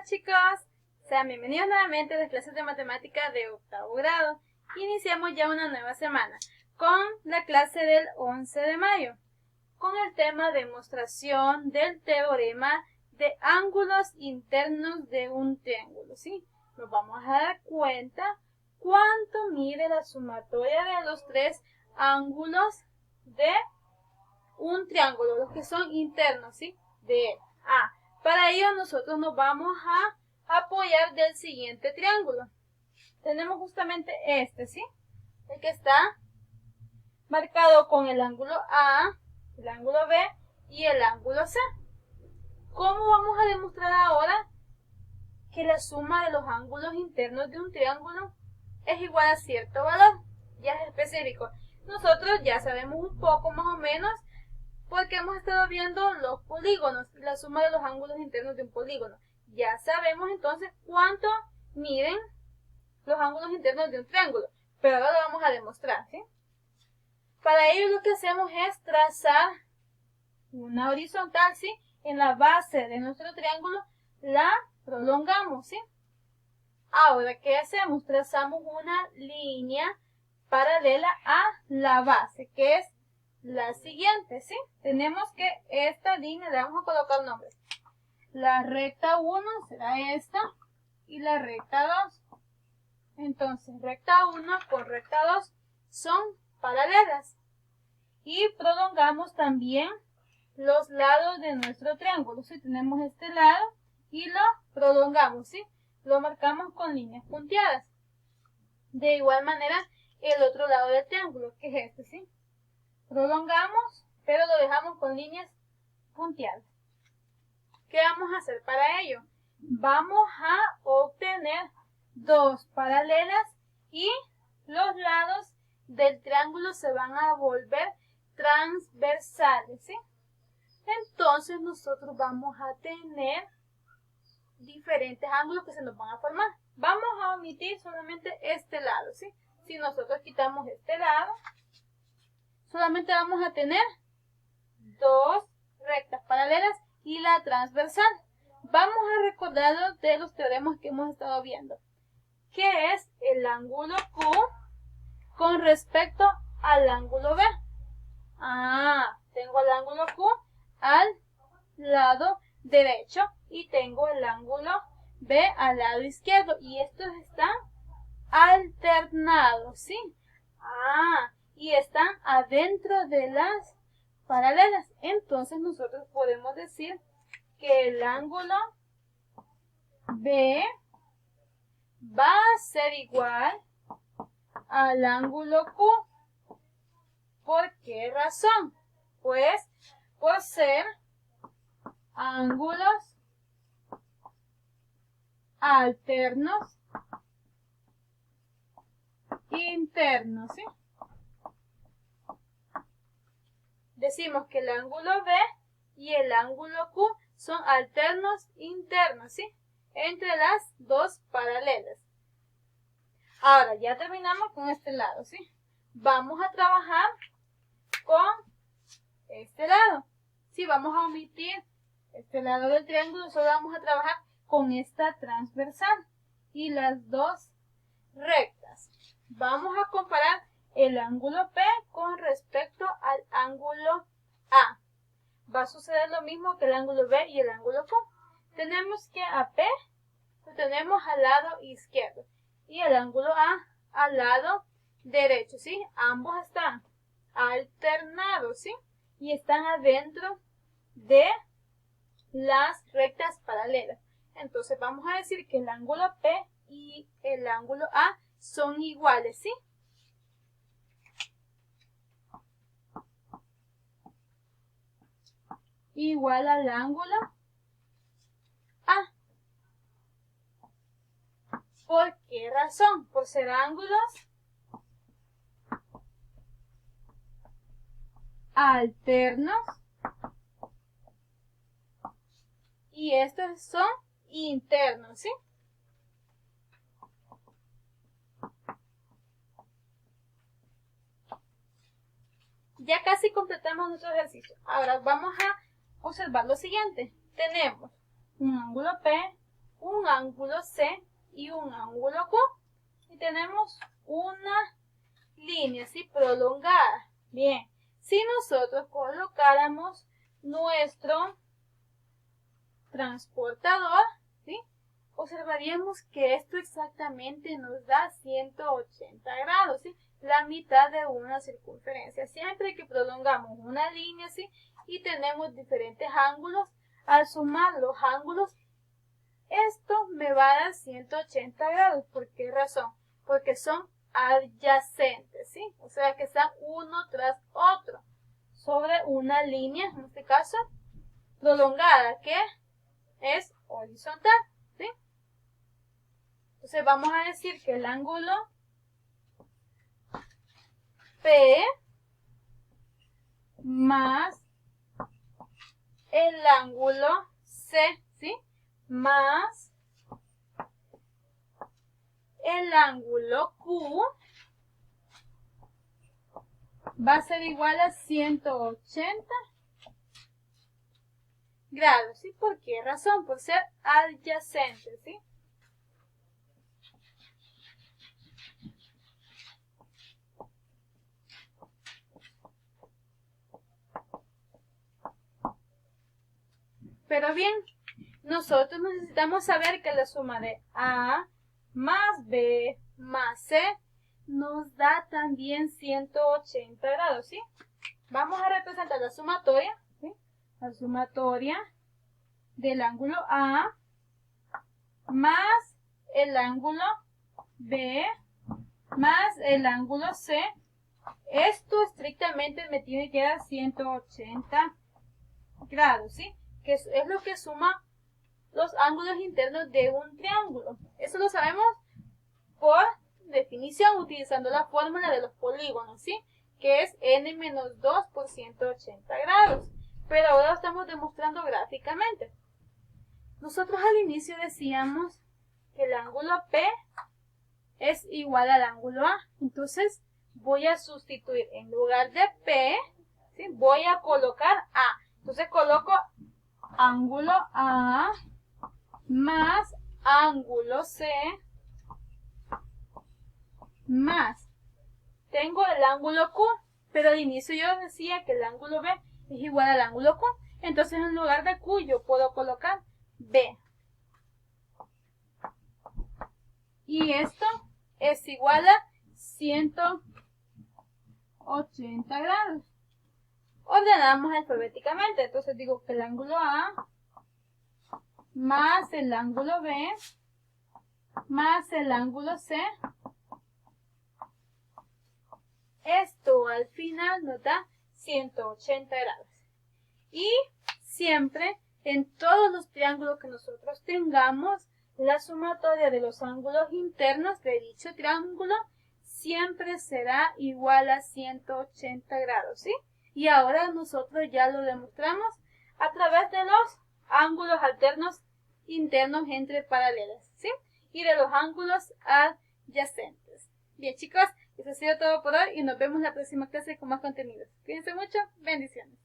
chicos, sean bienvenidos nuevamente a las clases de matemáticas de octavo grado. Iniciamos ya una nueva semana con la clase del 11 de mayo, con el tema demostración del teorema de ángulos internos de un triángulo, ¿sí? Nos vamos a dar cuenta cuánto mide la sumatoria de los tres ángulos de un triángulo, los que son internos, ¿sí? De él. Para ello nosotros nos vamos a apoyar del siguiente triángulo. Tenemos justamente este, ¿sí? El que está marcado con el ángulo A, el ángulo B y el ángulo C. ¿Cómo vamos a demostrar ahora que la suma de los ángulos internos de un triángulo es igual a cierto valor? Ya es específico. Nosotros ya sabemos un poco más o menos porque hemos estado viendo los polígonos, la suma de los ángulos internos de un polígono. Ya sabemos entonces cuánto miden los ángulos internos de un triángulo, pero ahora lo vamos a demostrar, ¿sí? Para ello lo que hacemos es trazar una horizontal, ¿sí? En la base de nuestro triángulo la prolongamos, ¿sí? Ahora, ¿qué hacemos? Trazamos una línea paralela a la base, que es la siguiente, ¿sí? Tenemos que esta línea le vamos a colocar nombres. La recta 1 será esta y la recta 2. Entonces, recta 1 con recta 2 son paralelas. Y prolongamos también los lados de nuestro triángulo, ¿sí? Tenemos este lado y lo prolongamos, ¿sí? Lo marcamos con líneas punteadas. De igual manera, el otro lado del triángulo, que es este, ¿sí? Prolongamos, pero lo dejamos con líneas punteadas. ¿Qué vamos a hacer para ello? Vamos a obtener dos paralelas y los lados del triángulo se van a volver transversales, ¿sí? Entonces nosotros vamos a tener diferentes ángulos que se nos van a formar. Vamos a omitir solamente este lado, ¿sí? Si nosotros quitamos este lado, solamente vamos a tener dos rectas paralelas y la transversal. Vamos a recordarnos de los teoremas que hemos estado viendo. ¿Qué es el ángulo Q con respecto al ángulo B? Tengo el ángulo Q al lado derecho y tengo el ángulo B al lado izquierdo. Y estos están alternados, ¿sí? Y están adentro de las paralelas. Entonces nosotros podemos decir que el ángulo B va a ser igual al ángulo Q. ¿Por qué razón? Pues por ser ángulos alternos internos, ¿sí? Decimos que el ángulo B y el ángulo Q son alternos internos, ¿sí? Entre las dos paralelas. Ahora, ya terminamos con este lado, ¿sí? Vamos a trabajar con este lado. Sí, vamos a omitir este lado del triángulo, solo vamos a trabajar con esta transversal y las dos rectas. Vamos a comparar el ángulo P con respecto al ángulo A. Va a suceder lo mismo que el ángulo B y el ángulo Q. Tenemos que a P lo tenemos al lado izquierdo y el ángulo A al lado derecho, ¿sí? Ambos están alternados, ¿sí? Y están adentro de las rectas paralelas. Entonces vamos a decir que el ángulo P y el ángulo A son iguales, ¿sí? Igual al ángulo A. ¿Por qué razón? Por ser ángulos alternos y estos son internos, ¿sí? Ya casi completamos nuestro ejercicio. Ahora vamos a observar lo siguiente. Tenemos un ángulo P un ángulo C y un ángulo Q. Y tenemos una línea así prolongada. Bien, si nosotros colocáramos nuestro transportador, ¿sí?, observaríamos que esto exactamente nos da 180 grados, ¿sí?, la mitad de una circunferencia. Siempre que prolongamos una línea así y tenemos diferentes ángulos, al sumar los ángulos, esto me va a dar 180 grados. ¿Por qué razón? Porque son adyacentes, ¿sí? O sea que están uno tras otro sobre una línea, en este caso, prolongada, que es horizontal, ¿sí? Entonces vamos a decir que el ángulo P más el ángulo C, ¿sí?, más el ángulo Q va a ser igual a 180 grados, ¿sí? ¿Por qué razón? Por ser adyacentes, ¿sí? Pero bien, nosotros necesitamos saber que la suma de A más B más C nos da también 180 grados, ¿sí? Vamos a representar la sumatoria, ¿sí?, la sumatoria del ángulo A más el ángulo B más el ángulo C. Esto estrictamente me tiene que dar 180 grados, ¿sí?, que es lo que suma los ángulos internos de un triángulo. Eso lo sabemos por definición utilizando la fórmula de los polígonos, ¿sí?, que es n-2 por 180 grados. Pero ahora lo estamos demostrando gráficamente. Nosotros al inicio decíamos que el ángulo P es igual al ángulo A. Entonces voy a sustituir en lugar de P, ¿sí?, voy a colocar A. Entonces coloco ángulo A más ángulo C más. Tengo el ángulo Q, pero al inicio yo decía que el ángulo B es igual al ángulo Q. Entonces en lugar de Q yo puedo colocar B. Y esto es igual a 180 grados. Ordenamos alfabéticamente. Entonces digo que el ángulo A más el ángulo B más el ángulo C. Esto al final nos da 180 grados. Y siempre en todos los triángulos que nosotros tengamos, la sumatoria de los ángulos internos de dicho triángulo siempre será igual a 180 grados, ¿sí? Y ahora nosotros ya lo demostramos a través de los ángulos alternos internos entre paralelas, ¿sí?, y de los ángulos adyacentes. Bien, chicos, eso ha sido todo por hoy y nos vemos la próxima clase con más contenidos. Cuídense mucho, bendiciones.